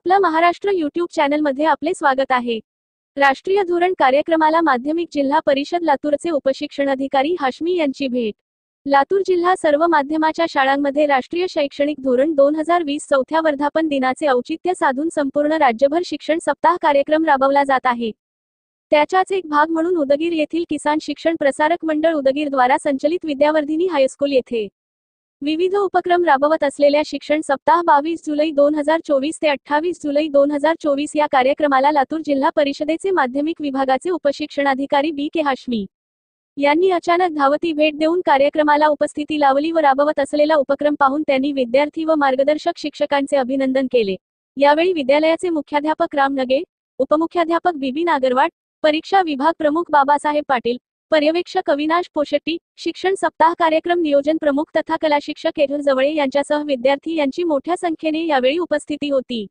आपला महाराष्ट्र यूट्यूब चॅनलमध्ये आपले स्वागत आहे। राष्ट्रीय धोरण कार्यक्रमाला माध्यमिक जिल्हा परिषद लातूरचे उपशिक्षणाधिकारी हाशमी यांची भेट। लातूर जिल्हा सर्व माध्यमाच्या शाळांमध्ये राष्ट्रीय शैक्षणिक धोरण 2020 चौथ्या वर्धापन दिनाचे औचित्य साधून संपूर्ण राज्यभर शिक्षण सप्ताह कार्यक्रम राबवला जात आहे। त्याचाच एक भाग म्हणून उदगीर येथील किसान शिक्षण प्रसारक मंडळ उदगीर द्वारा संचलित विद्यावर्धिनी हायस्कूल येथे विविध उपक्रम राबवत असलेल्या शिक्षण सप्ताह 22 जुलै 2024 ते 28 जुलै 2024 या कार्यक्रमाला लातूर जिल्हा परिषदेचे माध्यमिक विभागाचे उपशिक्षणाधिकारी बी.के. हाशमी यांनी अचानक धावती भेट देऊन कार्यक्रमाला उपस्थिती लावली व राबवत असलेला उपक्रम पाहून त्यांनी विद्यार्थी व मार्गदर्शक शिक्षकांचे अभिनंदन केले। यावेळी विद्यालयाचे मुख्याध्यापक राम नगे, उपमुख्याध्यापक बी.बी. नागरवाड, परीक्षा विभाग प्रमुख बाबासाहेब पाटील, पर्यवेक्षक अविनाश पोशेट्टी, शिक्षण सप्ताह कार्यक्रम नियोजन प्रमुख तथा कला शिक्षक एढल जवळे यांच्यासह विद्यार्थी यांची मोठ्या संख्येने यावेळी उपस्थिती होती।